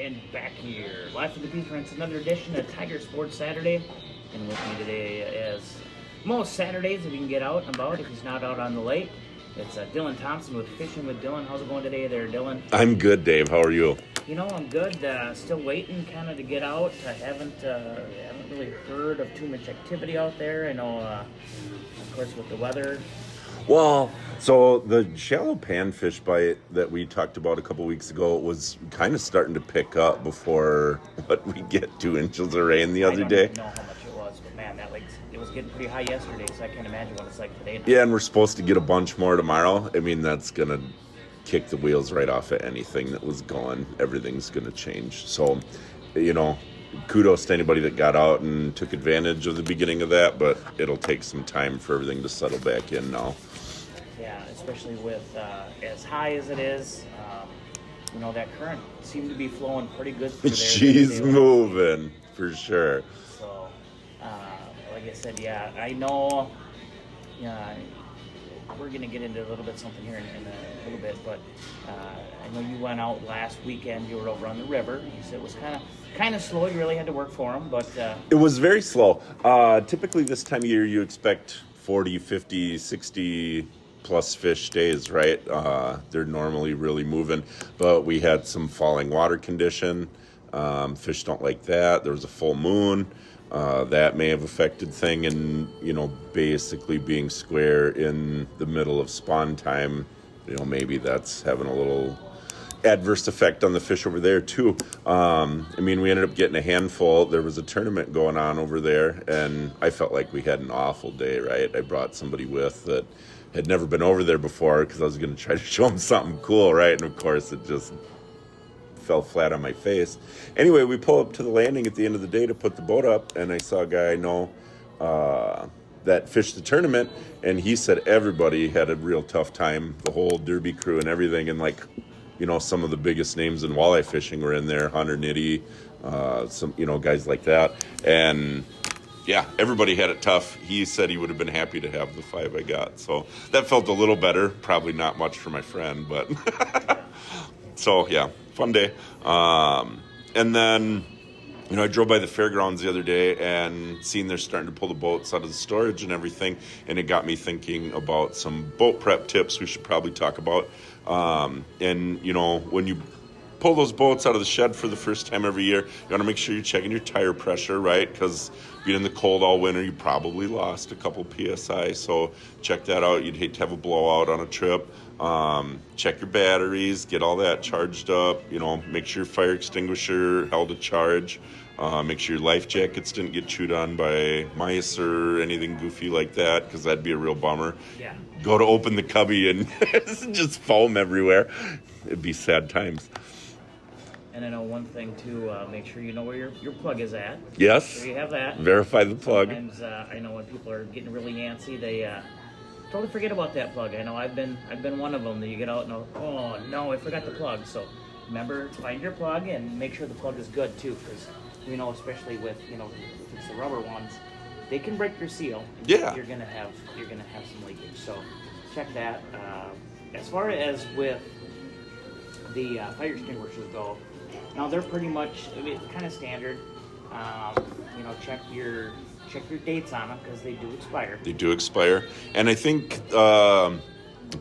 and back here, live from the Beach Rents, another edition of Tiger Sports Saturday. And with me today, as most Saturdays, if you can get out and about, if he's not out on the lake, it's Dylan Thompson with Fishing with Dylan. How's it going today there, Dylan? I'm good, Dave. How are you? You know, I'm good. Still waiting kind of to get out. I haven't really heard of too much activity out there. I know, of course, with the weather. Well, so the shallow panfish bite that we talked about a couple weeks ago was kind of starting to pick up before we get 2 inches of rain the other day. I don't even know how much it was, but man, it was getting pretty high yesterday, so I can't imagine what it's like today. Now. Yeah, and we're supposed to get a bunch more tomorrow. I mean, that's going to kick the wheels right off of anything that was going. Everything's going to change. So, you know, kudos to anybody that got out and took advantage of the beginning of that, but it'll take some time for everything to settle back in now. Yeah, especially with as high as it is, you know, that current seemed to be flowing pretty good through there. She's moving, for sure. So, like I said, yeah, I know, we're going to get into a little bit something here in a little bit, but I know you went out last weekend. You were over on the river. You said it was kind of slow. You really had to work for them, but... It was very slow. Typically this time of year you expect 40, 50, 60 plus fish days, right? They're normally really moving, but we had some falling water condition. Fish don't like that. There was a full moon. That may have affected thing, and, you know, basically being square in the middle of spawn time, you know, maybe that's having a little adverse effect on the fish over there too. I mean, we ended up getting a handful. There was a tournament going on over there, and I felt like we had an awful day, right? I brought somebody with that had never been over there before because I was going to try to show them something cool, right? And of course it just fell flat on my face. Anyway, we pull up to the landing at the end of the day to put the boat up, and I saw a guy I know that fished the tournament, and he said everybody had a real tough time, the whole derby crew and everything, and like, you know, some of the biggest names in walleye fishing were in there, Hunter Nitty, some, you know, guys like that, and yeah, everybody had it tough. He said he would have been happy to have the 5 I got, so that felt a little better. Probably not much for my friend, but so yeah, fun day. And then, you know, I drove by the fairgrounds the other day and seen they're starting to pull the boats out of the storage and everything, and it got me thinking about some boat prep tips we should probably talk about. And, you know, when you pull those boats out of the shed for the first time every year, you want to make sure you're checking your tire pressure, right? Because being in the cold all winter, you probably lost a couple PSI, so check that out. You'd hate to have a blowout on a trip. Check your batteries, get all that charged up, you know, make sure your fire extinguisher held a charge, make sure your life jackets didn't get chewed on by mice or anything goofy like that, because that'd be a real bummer. Yeah. Go to open the cubby and just foam everywhere. It'd be sad times. And I know one thing, too, make sure you know where your plug is at. Yes. So you have that. Verify the plug. Sometimes I know when people are getting really antsy, they totally forget about that plug. I know I've been one of them that you get out and oh no, I forgot the plug. So remember, find your plug and make sure the plug is good too, because we know, especially with, you know, if it's the rubber ones, they can break your seal. Yeah. You're gonna have some leakage. So check that. As far as with the fire extinguishers go, now they're pretty much, I mean, kind of standard. You know, check your dates on them because they do expire. They do expire. And I think the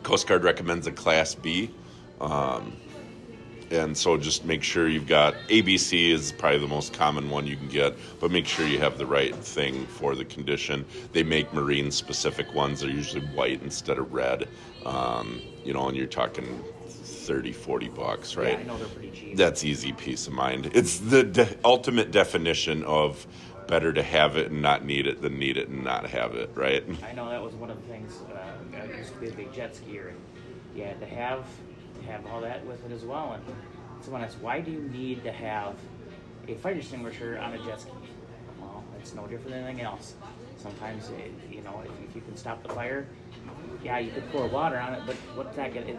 Coast Guard recommends a Class B. And so just make sure you've got, ABC is probably the most common one you can get, but make sure you have the right thing for the condition. They make marine specific ones. They're usually white instead of red. You know, and you're talking $30-$40, right? Yeah, I know they're pretty cheap. That's easy peace of mind. It's the ultimate definition of better to have it and not need it than need it and not have it, right? I know that was one of the things. I used to be a big jet skier, and you had to have all that with it as well. And someone asked, why do you need to have a fire extinguisher on a jet ski? Well, it's no different than anything else. Sometimes, you know, if you can stop the fire, yeah, you could pour water on it, but what's that going to...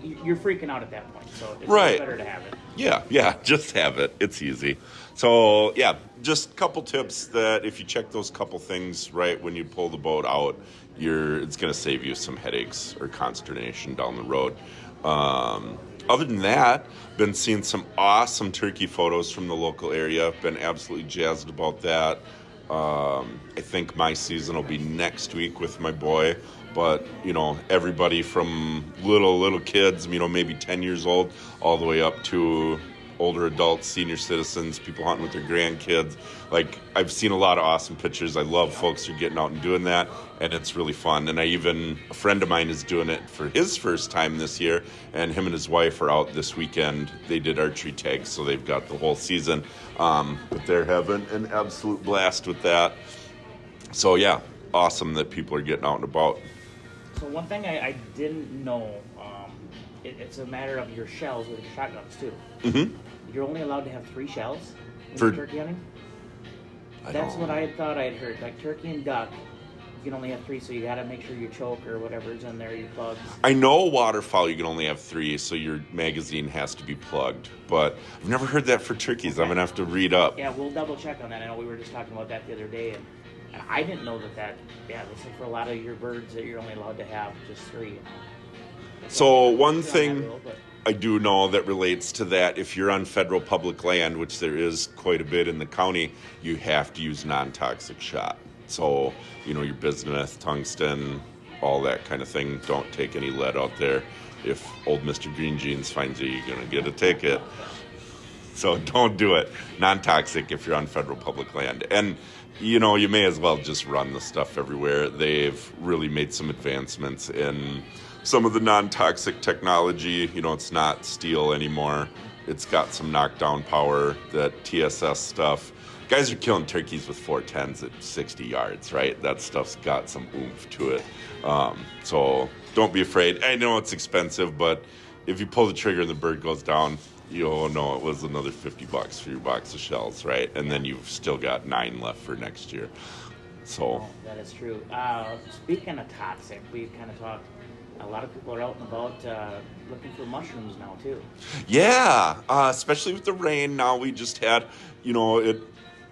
You're freaking out at that point, so it's better to have it. Yeah, just have it. It's easy. So, yeah, just a couple tips that if you check those couple things right when you pull the boat out, it's going to save you some headaches or consternation down the road. Other than that, been seeing some awesome turkey photos from the local area. Been absolutely jazzed about that. I think my season will be next week with my boy. But, everybody from little kids, maybe 10 years old, all the way up to older adults, senior citizens, people hunting with their grandkids. Like, I've seen a lot of awesome pictures. I love folks who are getting out and doing that, and it's really fun. And a friend of mine is doing it for his first time this year, and him and his wife are out this weekend. They did archery tags, so they've got the whole season. But they're having an absolute blast with that. So, yeah, awesome that people are getting out and about. So one thing I didn't know, it's a matter of your shells with your shotguns too. Mm-hmm. You're only allowed to have 3 shells for you're turkey hunting? That's what I thought I'd heard. Like turkey and duck, you can only have 3, so you got to make sure your choke or whatever's in there, your plugs. I know waterfowl you can only have 3, so your magazine has to be plugged. But I've never heard that for turkeys. Okay. I'm going to have to read up. Yeah, we'll double check on that. I know we were just talking about that the other day, and I didn't know that, they say for a lot of your birds that you're only allowed to have just 3. So one thing I do know that relates to that, if you're on federal public land, which there is quite a bit in the county, you have to use non-toxic shot. So, your bismuth, tungsten, all that kind of thing. Don't take any lead out there. If old Mr. Green Jeans finds you, you're going to get a ticket. So don't do it. Non-toxic if you're on federal public land. And, you may as well just run the stuff everywhere. They've really made some advancements in some of the non-toxic technology. It's not steel anymore. It's got some knockdown power, that TSS stuff. Guys are killing turkeys with 410s at 60 yards, right? That stuff's got some oomph to it. So don't be afraid. I know it's expensive, but if you pull the trigger and the bird goes down, you'll know it was another $50 for your box of shells, right? And then you've still got 9 left for next year. So that is true. Speaking of toxic, we've kind of talked. A lot of people are out and about looking for mushrooms now too. Yeah, especially with the rain. Now we just had, it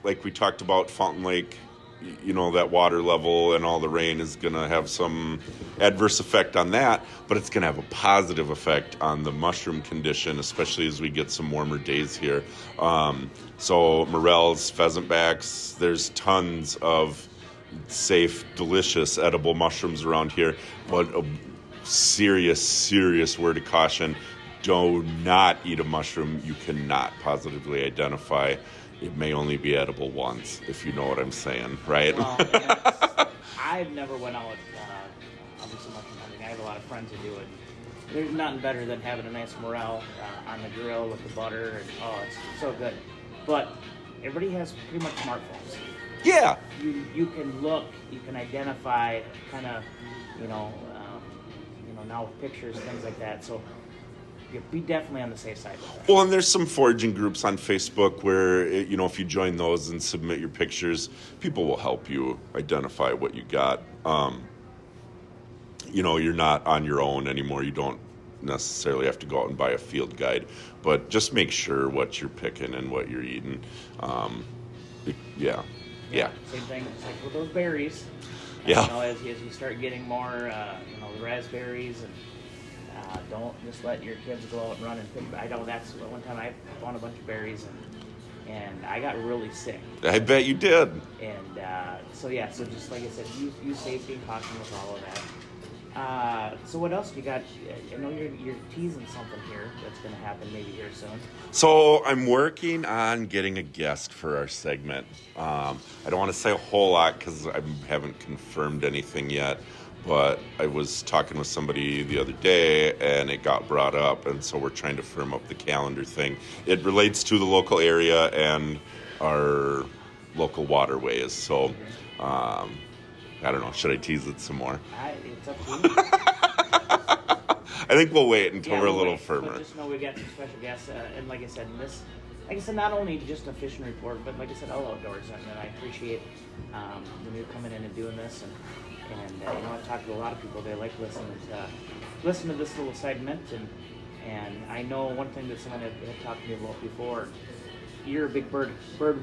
like we talked about Fountain Lake. That water level and all the rain is going to have some adverse effect on that, but it's going to have a positive effect on the mushroom condition, especially as we get some warmer days here. So morels, pheasantbacks, there's tons of safe, delicious, edible mushrooms around here, but a serious word of caution: do not eat a mushroom you cannot positively identify. It may only be edible once, if you know what I'm saying, right? Well, I've never went out obviously mushroom hunting. I have a lot of friends who do it. There's nothing better than having a nice morel on the grill with the butter, and it's so good. But everybody has pretty much smartphones. Yeah. You can look, you can identify, kind of, now with pictures, things like that. So be definitely on the safe side with that. Well, and there's some foraging groups on Facebook where, if you join those and submit your pictures, people will help you identify what you got. You're not on your own anymore. You don't necessarily have to go out and buy a field guide, but just make sure what you're picking and what you're eating. Yeah. Same thing. It's like with those berries. Yeah. As we start getting more, the raspberries, and don't just let your kids go out and run and pick. I know that's one time I found a bunch of berries and I got really sick. I bet you did. And so just like I said, use safety and caution with all of that. So what else you got? I know you're teasing something here that's going to happen maybe here soon. So I'm working on getting a guest for our segment. I don't want to say a whole lot because I haven't confirmed anything yet, but I was talking with somebody the other day and it got brought up, and so we're trying to firm up the calendar thing. It relates to the local area and our local waterways. So I don't know. Should I tease it some more? It's up to you. I think we'll wait until we're a little firmer. But just know we got some special guests, and like I said, not only just a fishing report, but like I said, all outdoors. And I appreciate you coming in and doing this. And I've talked to a lot of people. They like listening to this little segment. And I know one thing that someone had talked to me about before. you're a big bird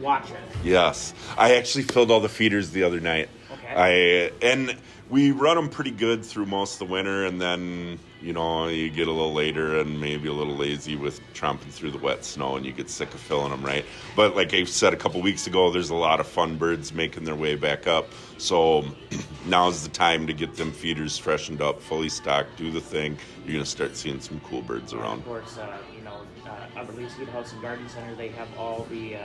watcher. Yes. I actually filled all the feeders the other night. Okay. And we run them pretty good through most of the winter, and then, you get a little later and maybe a little lazy with tromping through the wet snow, and you get sick of filling them, right? But like I said a couple weeks ago, there's a lot of fun birds making their way back up. So now's the time to get them feeders freshened up, fully stocked, do the thing. You're going to start seeing some cool birds around. Of course, Upper Seed House and Garden Center, they have all the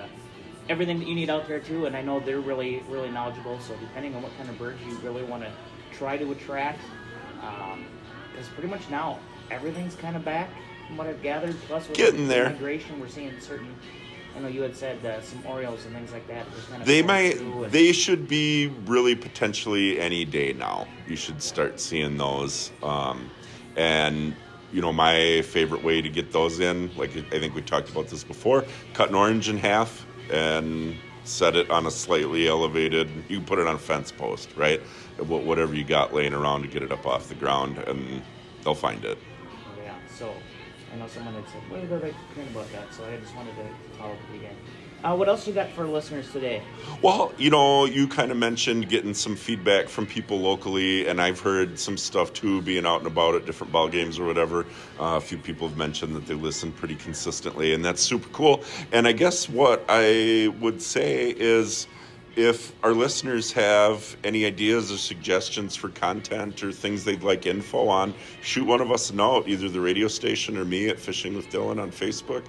everything that you need out there too, and I know they're really, really knowledgeable. So depending on what kind of birds you really want to try to attract, because pretty much now everything's kind of back from what I've gathered. Plus with getting the there migration, we're seeing certain. I know you had said some Orioles and things like that. Kind of they should be really potentially any day now. You should start seeing those, and. My favorite way to get those in, like I think we talked about this before, cut an orange in half and set it on a slightly elevated, you can put it on a fence post, right? Whatever you got laying around to get it up off the ground, and they'll find it. Yeah, so I know someone had said, what did I think about that? So I just wanted to follow up again. What else you got for listeners today? Well, you kind of mentioned getting some feedback from people locally, and I've heard some stuff too, being out and about at different ball games or whatever. A few people have mentioned that they listen pretty consistently, and that's super cool. And I guess what I would say is, if our listeners have any ideas or suggestions for content or things they'd like info on, shoot one of us a note, either the radio station or me at Fishing with Dylan on Facebook.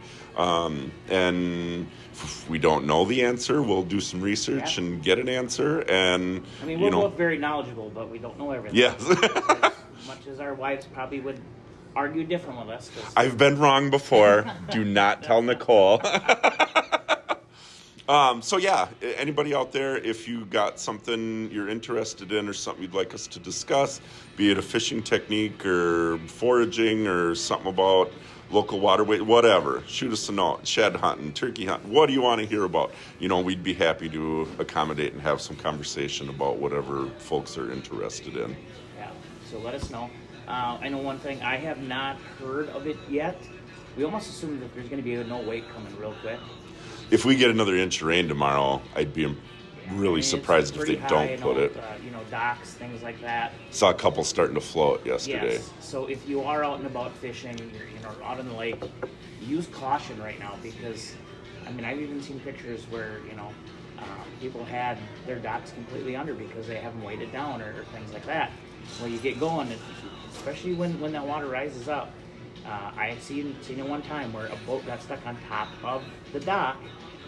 And if we don't know the answer, we'll do some research and get an answer. And we're both very knowledgeable, but we don't know everything. Yes. As much as our wives probably would argue different with us. I've been wrong before. Do not tell Nicole. So yeah, anybody out there, if you got something you're interested in or something you'd like us to discuss, be it a fishing technique or foraging or something about local waterway, whatever, shoot us a note. Shed hunting, turkey hunting, what do you want to hear about? We'd be happy to accommodate and have some conversation about whatever folks are interested in. Yeah, so let us know. I know one thing, I have not heard of it yet. We almost assume that there's going to be a no wake coming real quick. If we get another inch of rain tomorrow, I'd be really surprised if they don't put it. Docks, things like that. Saw a couple starting to float yesterday. Yes. So if you are out and about fishing, you're out in the lake, use caution right now, because I've even seen pictures where people had their docks completely under because they haven't weighted down or things like that. Well, you get going, especially when that water rises up. I've seen it one time where a boat got stuck on top of the dock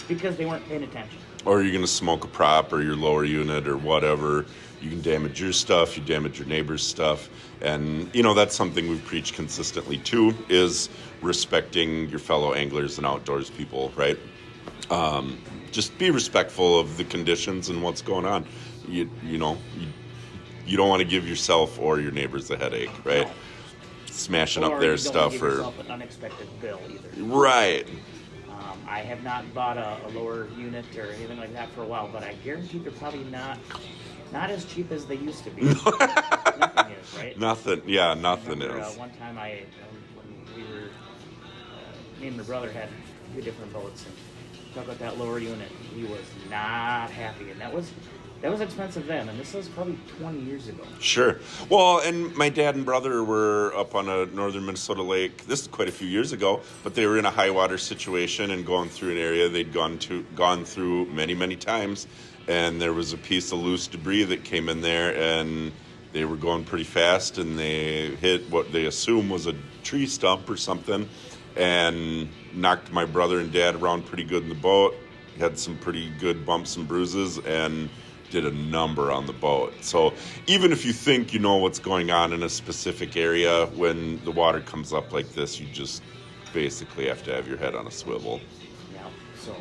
because they weren't paying attention. Or you're going to smoke a prop or your lower unit or whatever. You can damage your stuff, you damage your neighbor's stuff. And, that's something we've preached consistently too, is respecting your fellow anglers and outdoors people, right? Just be respectful of the conditions and what's going on. You don't want to give yourself or your neighbors a headache, right? No. Smashing up their stuff, or yourself an unexpected bill either. Right. I have not bought a lower unit or anything like that for a while, but I guarantee they're probably not as cheap as they used to be. Nothing is, right? Nothing is. One time when we were, me and my brother had 2 different boats, and talk about that lower unit, he was not happy, and that was expensive then, and this was probably 20 years ago. Sure. Well, and my dad and brother were up on a northern Minnesota lake. This is quite a few years ago, but they were in a high water situation and going through an area they'd gone through many, many times, and there was a piece of loose debris that came in there, and they were going pretty fast, and they hit what they assume was a tree stump or something, and knocked my brother and dad around pretty good in the boat. Had some pretty good bumps and bruises, and did a number on the boat. So even if you think you know what's going on in a specific area, when the water comes up like this, you just basically have to have your head on a swivel. Yeah. So,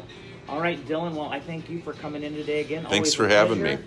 all right, Dylan. Well, I thank you for coming in today again. Thanks for having me.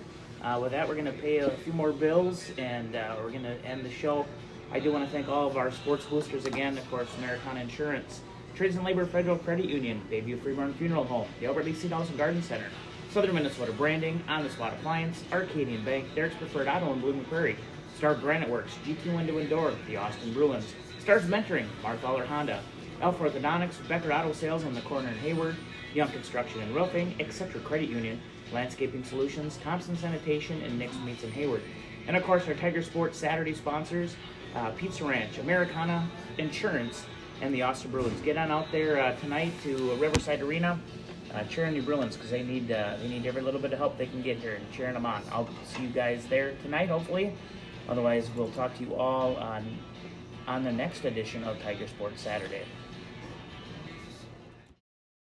With that, we're going to pay a few more bills, and we're going to end the show. I do want to thank all of our sports boosters again. Of course, Americana Insurance, Trades and Labor Federal Credit Union, Bayview Freeborn Funeral Home, the Albert Lee Seed House and Garden Center, Southern Minnesota Branding, On the Spot Appliance, Arcadian Bank, Derek's Preferred Auto in Blooming Prairie, Star Granite Works, GQ Window and Door, the Austin Bruins, Stars Mentoring, Marthaler Honda, Alpha Orthodontics, Becker Auto Sales on the corner in Hayward, Young Construction and Roofing, Etc. Credit Union, Landscaping Solutions, Thompson Sanitation, and Nick's Meats in Hayward. And of course, our Tiger Sports Saturday sponsors, Pizza Ranch, Americana Insurance, and the Oster Bruins. Get on out there tonight to Riverside Arena, cheering your Bruins, because they need every little bit of help they can get here and cheering them on. I'll see you guys there tonight, hopefully. Otherwise, we'll talk to you all on the next edition of Tiger Sports Saturday.